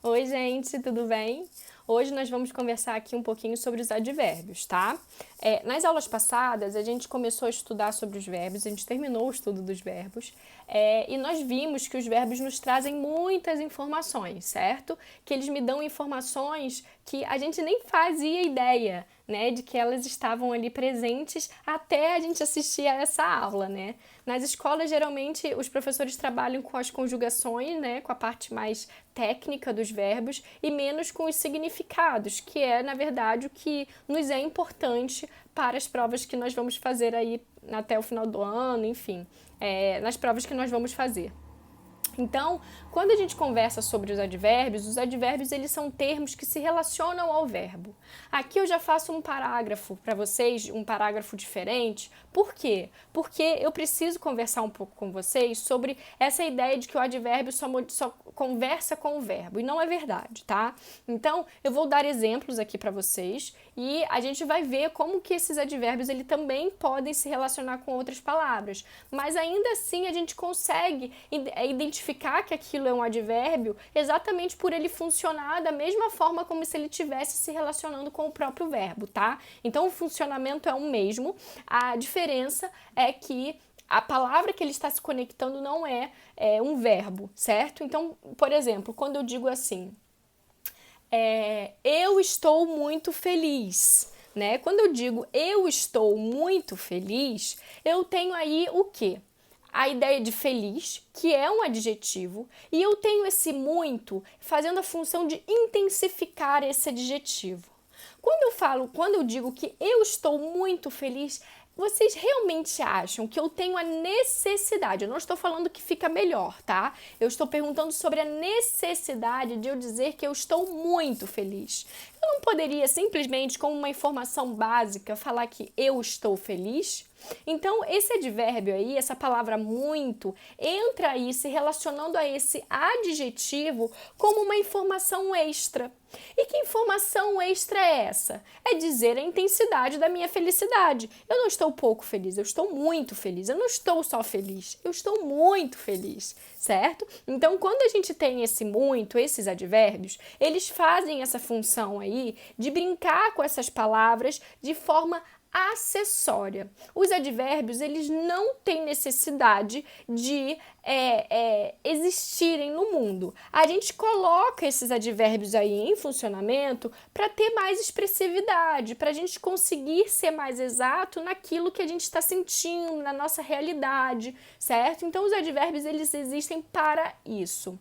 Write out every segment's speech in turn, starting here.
Oi, gente, tudo bem? Hoje nós vamos conversar aqui um pouquinho sobre os advérbios, tá? Nas aulas passadas, a gente começou a estudar sobre os verbos, a gente terminou o estudo dos verbos, e nós vimos que os verbos nos trazem muitas informações, certo? Que eles me dão informações que a gente nem fazia ideia, né, de que elas estavam ali presentes até a gente assistir a essa aula, né? Nas escolas, geralmente, os professores trabalham com as conjugações, né, com a parte mais técnica dos verbos e menos com os significados, que é, na verdade, o que nos é importante para as provas que nós vamos fazer aí até o final do ano, enfim, nas provas que nós vamos fazer. Então, quando a gente conversa sobre os advérbios eles são termos que se relacionam ao verbo. Aqui eu já faço um parágrafo para vocês, um parágrafo diferente. Por quê? Porque eu preciso conversar um pouco com vocês sobre essa ideia de que o advérbio só conversa com o verbo, e não é verdade, tá? Então, eu vou dar exemplos aqui para vocês e a gente vai ver como que esses advérbios ele também podem se relacionar com outras palavras, mas ainda assim a gente consegue identificar que aquilo é um advérbio exatamente por ele funcionar da mesma forma como se ele estivesse se relacionando com o próprio verbo, tá? Então o funcionamento é o mesmo, a diferença é que a palavra que ele está se conectando não é um verbo, certo? Então, por exemplo, quando eu digo assim, eu estou muito feliz, né? Quando eu digo eu estou muito feliz, eu tenho aí o quê? A ideia de feliz, que é um adjetivo, e eu tenho esse muito fazendo a função de intensificar esse adjetivo. Quando eu digo que eu estou muito feliz, vocês realmente acham que eu tenho a necessidade? Eu não estou falando que fica melhor, tá? Eu estou perguntando sobre a necessidade de eu dizer que eu estou muito feliz. Eu não poderia simplesmente, como uma informação básica, falar que eu estou feliz? Então, esse advérbio aí, essa palavra muito, entra aí se relacionando a esse adjetivo como uma informação extra. E que informação extra é essa? É dizer a intensidade da minha felicidade. Eu não estou pouco feliz, eu estou muito feliz. Eu não estou só feliz, eu estou muito feliz, certo? Então, quando a gente tem esse muito, esses advérbios, eles fazem essa função aí de brincar com essas palavras de forma acessória. Os advérbios, eles não têm necessidade de existirem no mundo. A gente coloca esses advérbios aí em funcionamento para ter mais expressividade, para a gente conseguir ser mais exato naquilo que a gente está sentindo, na nossa realidade, certo? Então, os advérbios, eles existem para isso.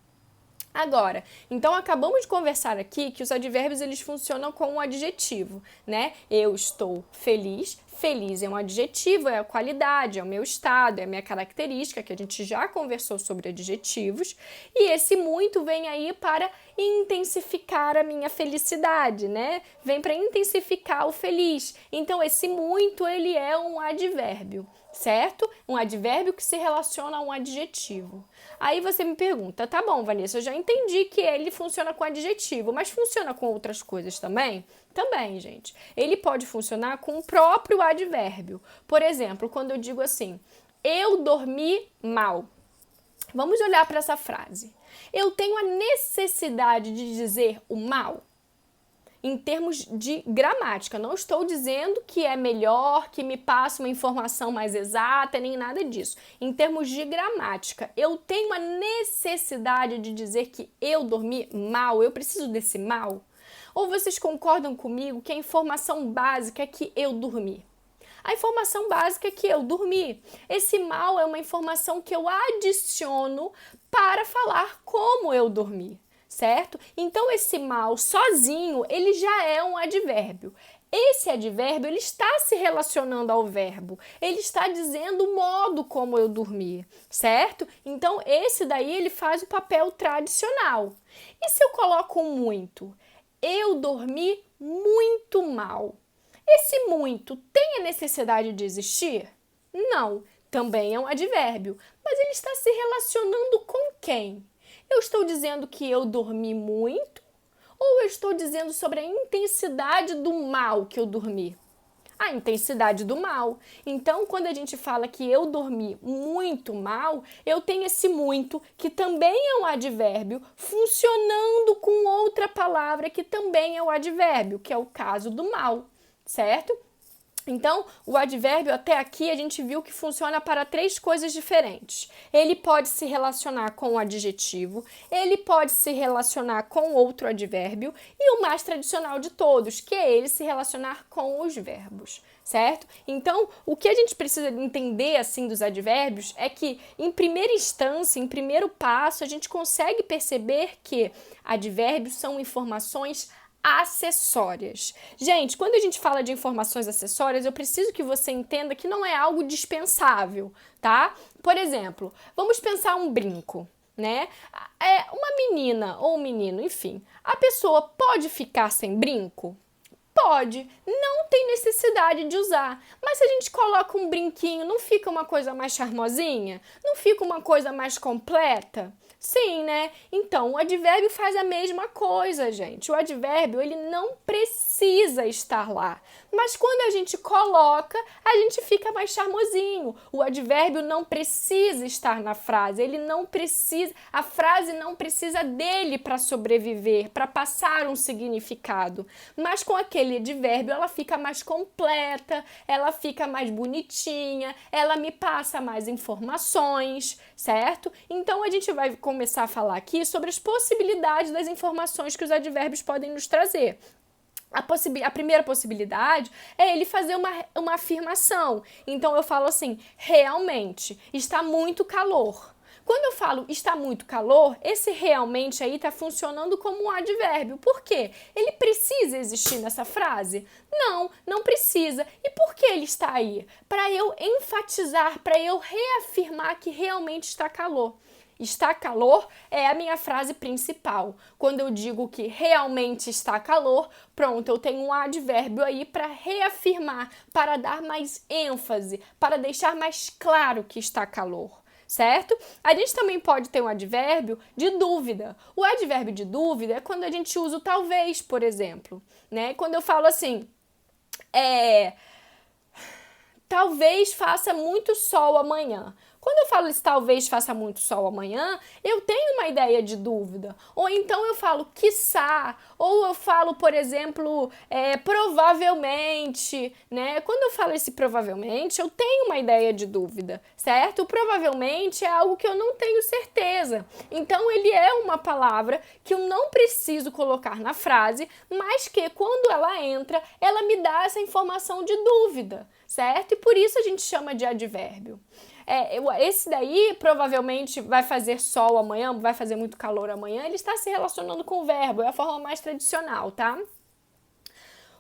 Agora, então acabamos de conversar aqui que os advérbios eles funcionam com um adjetivo, né? Eu estou feliz. Feliz é um adjetivo, é a qualidade, é o meu estado, é a minha característica, que a gente já conversou sobre adjetivos. E esse muito vem aí para intensificar a minha felicidade, né? Vem para intensificar o feliz. Então, esse muito, ele é um advérbio, certo? Um advérbio que se relaciona a um adjetivo. Aí você me pergunta, tá bom, Vanessa, eu já entendi que ele funciona com adjetivo, mas funciona com outras coisas também? Também, gente. Ele pode funcionar com o próprio advérbio. Por exemplo, quando eu digo assim, eu dormi mal. Vamos olhar para essa frase. Eu tenho a necessidade de dizer o mal? Em termos de gramática, não estou dizendo que é melhor, que me passe uma informação mais exata, nem nada disso. Em termos de gramática, eu tenho a necessidade de dizer que eu dormi mal, eu preciso desse mal? Ou vocês concordam comigo que a informação básica é que eu dormi? A informação básica é que eu dormi. Esse mal é uma informação que eu adiciono para falar como eu dormi, certo? Então, esse mal sozinho, ele já é um advérbio. Esse advérbio, ele está se relacionando ao verbo. Ele está dizendo o modo como eu dormi, certo? Então, esse daí, ele faz o papel tradicional. E se eu coloco um muito? Eu dormi muito mal. Esse muito tem a necessidade de existir? Não, também é um advérbio, mas ele está se relacionando com quem? Eu estou dizendo que eu dormi muito ou eu estou dizendo sobre a intensidade do mal que eu dormi? A intensidade do mal. Então, quando a gente fala que eu dormi muito mal, eu tenho esse muito, que também é um advérbio, funcionando com outra palavra que também é o advérbio, que é o caso do mal, certo? Então, o advérbio até aqui a gente viu que funciona para 3 coisas diferentes. Ele pode se relacionar com o adjetivo, ele pode se relacionar com outro advérbio e o mais tradicional de todos, que é ele se relacionar com os verbos, certo? Então, o que a gente precisa entender assim dos advérbios é que, em primeira instância, em primeiro passo, a gente consegue perceber que advérbios são informações acessórias. Gente, quando a gente fala de informações acessórias, eu preciso que você entenda que não é algo dispensável, tá? Por exemplo, vamos pensar um brinco, né? Uma menina ou um menino, enfim, a pessoa pode ficar sem brinco? Pode, não tem necessidade de usar. Mas se a gente coloca um brinquinho, não fica uma coisa mais charmosinha? Não fica uma coisa mais completa? Sim, né? Então, o advérbio faz a mesma coisa, gente. O advérbio, ele não precisa estar lá. Mas quando a gente coloca, a gente fica mais charmosinho. O advérbio não precisa estar na frase. Ele não precisa, a frase não precisa dele para sobreviver, para passar um significado. Mas com aquele advérbio, ela fica mais completa, ela fica mais bonitinha, ela me passa mais informações, certo? Então, a gente vai começar a falar aqui sobre as possibilidades das informações que os advérbios podem nos trazer. A primeira possibilidade é ele fazer uma afirmação. Então, eu falo assim, realmente, está muito calor. Quando eu falo está muito calor, esse realmente aí está funcionando como um advérbio. Por quê? Ele precisa existir nessa frase? Não, não precisa. E por que ele está aí? Para eu enfatizar, para eu reafirmar que realmente está calor. Está calor é a minha frase principal. Quando eu digo que realmente está calor, pronto, eu tenho um advérbio aí para reafirmar, para dar mais ênfase, para deixar mais claro que está calor, certo? A gente também pode ter um advérbio de dúvida. O advérbio de dúvida é quando a gente usa o talvez, por exemplo, né? Quando eu falo assim, talvez faça muito sol amanhã. Quando eu falo talvez faça muito sol amanhã, eu tenho uma ideia de dúvida. Ou então eu falo quiçá, ou eu falo, por exemplo, provavelmente, né? Quando eu falo esse provavelmente, eu tenho uma ideia de dúvida, certo? O provavelmente é algo que eu não tenho certeza. Então, ele é uma palavra que eu não preciso colocar na frase, mas que quando ela entra, ela me dá essa informação de dúvida, certo? E por isso a gente chama de advérbio. Esse daí provavelmente vai fazer sol amanhã, vai fazer muito calor amanhã, ele está se relacionando com o verbo, é a forma mais tradicional, tá?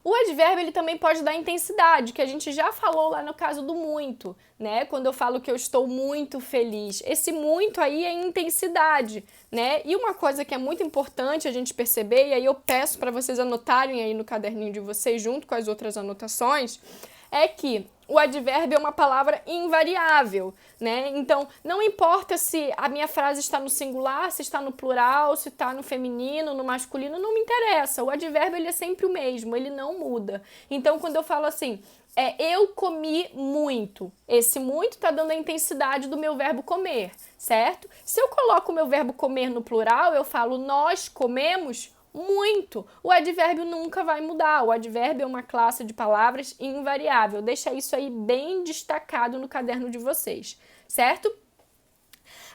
O advérbio ele também pode dar intensidade, que a gente já falou lá no caso do muito, né? Quando eu falo que eu estou muito feliz. Esse muito aí é intensidade, né? E uma coisa que é muito importante a gente perceber, e aí eu peço para vocês anotarem aí no caderninho de vocês, junto com as outras anotações, é que o advérbio é uma palavra invariável, né? Então, não importa se a minha frase está no singular, se está no plural, se está no feminino, no masculino, não me interessa. O advérbio ele é sempre o mesmo, ele não muda. Então, quando eu falo assim, eu comi muito, esse muito está dando a intensidade do meu verbo comer, certo? Se eu coloco o meu verbo comer no plural, eu falo nós comemos muito. O advérbio nunca vai mudar. O advérbio é uma classe de palavras invariável. Deixa isso aí bem destacado no caderno de vocês, certo?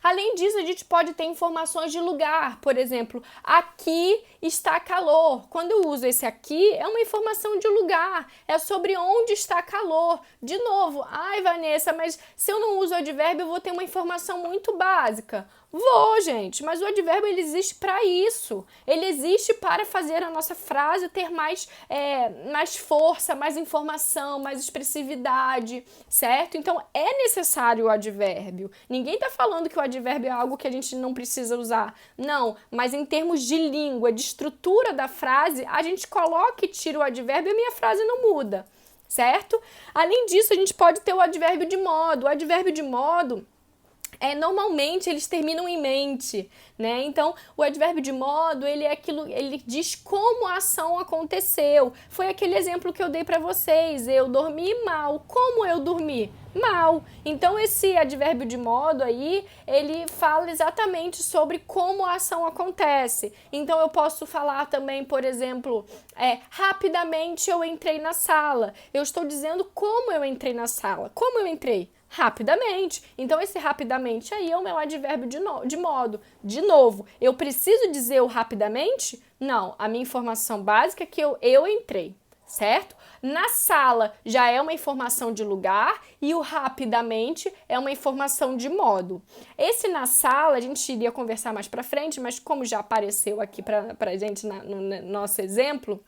Além disso, a gente pode ter informações de lugar. Por exemplo, aqui está calor. Quando eu uso esse aqui, é uma informação de lugar. É sobre onde está calor. De novo, ai, Vanessa, mas se eu não uso o advérbio, eu vou ter uma informação muito básica. Vou, gente, mas o advérbio ele existe para isso. Ele existe para fazer a nossa frase ter mais força, mais informação, mais expressividade, certo? Então, é necessário o advérbio. Ninguém está falando que o advérbio é algo que a gente não precisa usar. Não, mas em termos de língua, de estrutura da frase, a gente coloca e tira o advérbio e a minha frase não muda, certo? Além disso, a gente pode ter o advérbio de modo. O advérbio de modo normalmente eles terminam em mente, né? Então, o advérbio de modo, ele é aquilo, ele diz como a ação aconteceu. Foi aquele exemplo que eu dei para vocês. Eu dormi mal. Como eu dormi? Mal. Então, esse advérbio de modo aí, ele fala exatamente sobre como a ação acontece. Então, eu posso falar também, por exemplo, rapidamente eu entrei na sala. Eu estou dizendo como eu entrei na sala. Como eu entrei? Rapidamente. Então, esse rapidamente aí é o meu advérbio de modo. De novo, eu preciso dizer o rapidamente? Não, a minha informação básica é que eu entrei, certo? Na sala já é uma informação de lugar e o rapidamente é uma informação de modo. Esse na sala, a gente iria conversar mais pra frente, mas como já apareceu aqui pra gente no nosso exemplo,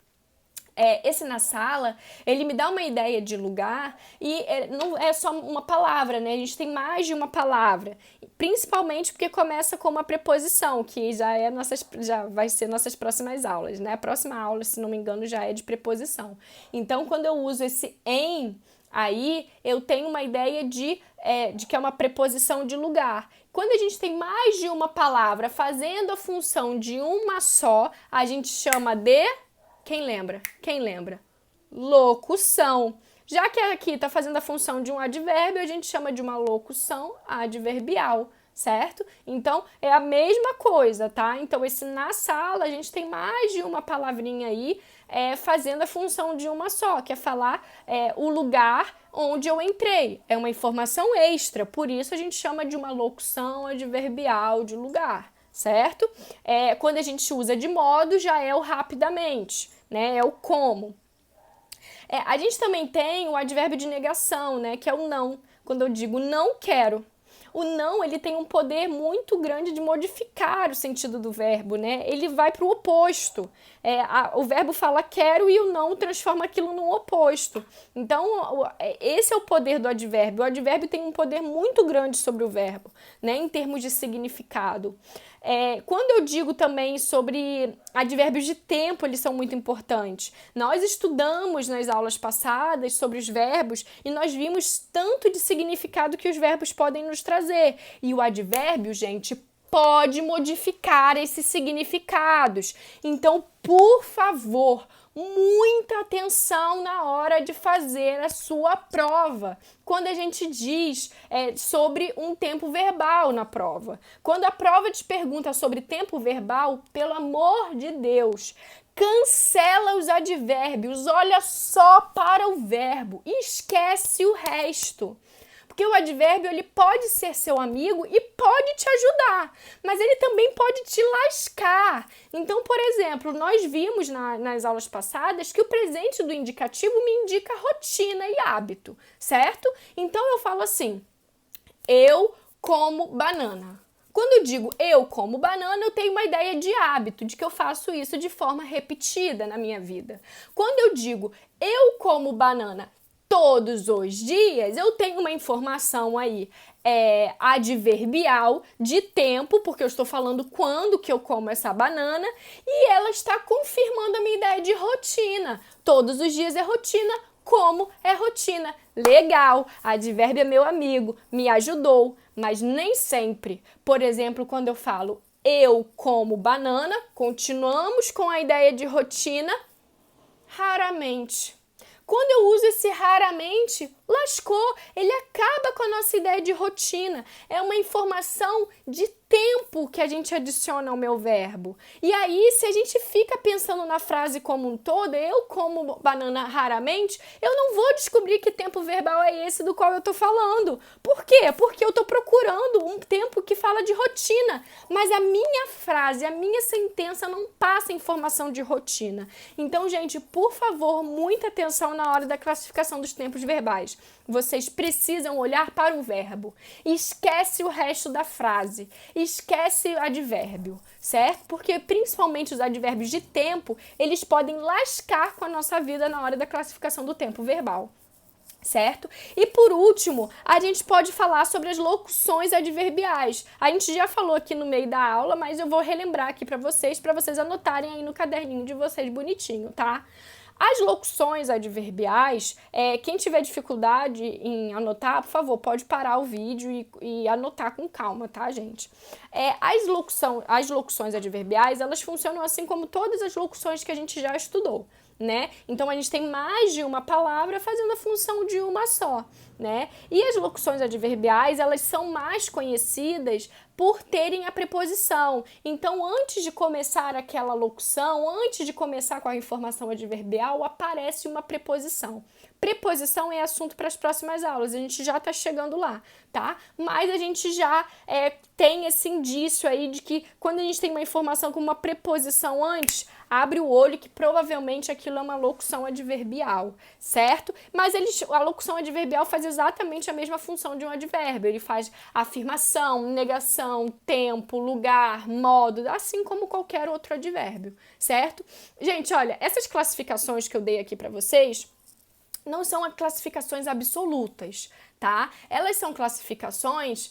esse na sala, ele me dá uma ideia de lugar e não é só uma palavra, né? A gente tem mais de uma palavra, principalmente porque começa com uma preposição, que já vai ser nossas próximas aulas, né? A próxima aula, se não me engano, já é de preposição. Então, quando eu uso esse em, aí eu tenho uma ideia de que é uma preposição de lugar. Quando a gente tem mais de uma palavra fazendo a função de uma só, a gente chama de... Quem lembra? Quem lembra? Locução. Já que aqui está fazendo a função de um advérbio, a gente chama de uma locução adverbial, certo? Então, é a mesma coisa, tá? Então, esse na sala, a gente tem mais de uma palavrinha aí fazendo a função de uma só, que é falar o lugar onde eu entrei. É uma informação extra, por isso a gente chama de uma locução adverbial de lugar, certo? Quando a gente usa de modo, já é o rapidamente, né? É o como. A gente também tem o advérbio de negação, né? Que é o não. Quando eu digo não quero. O não, ele tem um poder muito grande de modificar o sentido do verbo, né? Ele vai para o oposto. O verbo fala quero e o não transforma aquilo no oposto. Então, esse é o poder do advérbio. O advérbio tem um poder muito grande sobre o verbo, né? Em termos de significado. Quando eu digo também sobre advérbios de tempo, eles são muito importantes. Nós estudamos nas aulas passadas sobre os verbos e nós vimos tanto de significado que os verbos podem nos trazer. E o advérbio, gente, pode modificar esses significados. Então, por favor, muita atenção na hora de fazer a sua prova. Quando a gente diz sobre um tempo verbal na prova. Quando a prova te pergunta sobre tempo verbal, pelo amor de Deus, cancela os advérbios, olha só para o verbo e esquece o resto. Porque o advérbio ele pode ser seu amigo e pode te ajudar, mas ele também pode te lascar. Então, por exemplo, nós vimos nas aulas passadas que o presente do indicativo me indica rotina e hábito, certo? Então, eu falo assim, eu como banana. Quando eu digo eu como banana, eu tenho uma ideia de hábito, de que eu faço isso de forma repetida na minha vida. Quando eu digo eu como banana todos os dias, eu tenho uma informação aí adverbial de tempo, porque eu estou falando quando que eu como essa banana, e ela está confirmando a minha ideia de rotina. Todos os dias é rotina, como é rotina. Legal, advérbio é meu amigo, me ajudou, mas nem sempre. Por exemplo, quando eu falo eu como banana, continuamos com a ideia de rotina, raramente. Quando eu uso esse raramente, lascou, ele acaba com a nossa ideia de rotina. É uma informação de tempo que a gente adiciona ao meu verbo. E aí, se a gente fica pensando na frase como um todo, eu como banana raramente, eu não vou descobrir que tempo verbal é esse do qual eu estou falando. Por quê? Porque eu estou procurando um tempo que fala de rotina, mas a minha frase, a minha sentença não passa informação de rotina. Então, gente, por favor, muita atenção na hora da classificação dos tempos verbais. Vocês precisam olhar para o verbo. Esquece o resto da frase. Esquece o advérbio, certo? Porque principalmente os advérbios de tempo, eles podem lascar com a nossa vida na hora da classificação do tempo verbal, certo? E por último, a gente pode falar sobre as locuções adverbiais. A gente já falou aqui no meio da aula, mas eu vou relembrar aqui para vocês anotarem aí no caderninho de vocês bonitinho, tá? As locuções adverbiais, quem tiver dificuldade em anotar, por favor, pode parar o vídeo e anotar com calma, tá, gente? As locuções adverbiais, elas funcionam assim como todas as locuções que a gente já estudou, né? Então, a gente tem mais de uma palavra fazendo a função de uma só, né? E as locuções adverbiais, elas são mais conhecidas por terem a preposição. Então, antes de começar aquela locução, antes de começar com a informação adverbial, aparece uma preposição. Preposição é assunto para as próximas aulas, a gente já está chegando lá, tá? Mas a gente já tem esse indício aí de que quando a gente tem uma informação com uma preposição antes, abre o olho que provavelmente aquilo é uma locução adverbial, certo? Mas a locução adverbial faz exatamente a mesma função de um advérbio. Ele faz afirmação, negação, tempo, lugar, modo, assim como qualquer outro advérbio, certo? Gente, olha, essas classificações que eu dei aqui para vocês não são classificações absolutas, tá? Elas são classificações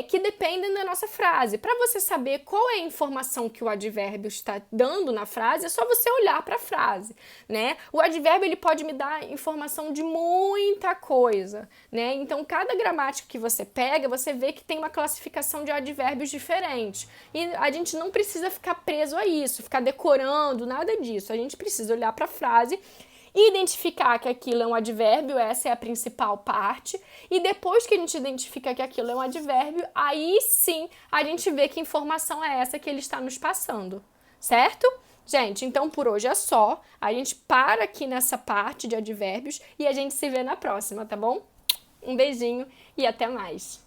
que dependem da nossa frase. Para você saber qual é a informação que o advérbio está dando na frase, é só você olhar para a frase, né? O advérbio ele pode me dar informação de muita coisa, né? Então, cada gramática que você pega, você vê que tem uma classificação de advérbios diferentes. E a gente não precisa ficar preso a isso, ficar decorando, nada disso. A gente precisa olhar para a frase, identificar que aquilo é um advérbio, essa é a principal parte, e depois que a gente identifica que aquilo é um advérbio, aí sim a gente vê que informação é essa que ele está nos passando, certo? Gente, então por hoje é só, a gente para aqui nessa parte de advérbios e a gente se vê na próxima, tá bom? Um beijinho e até mais!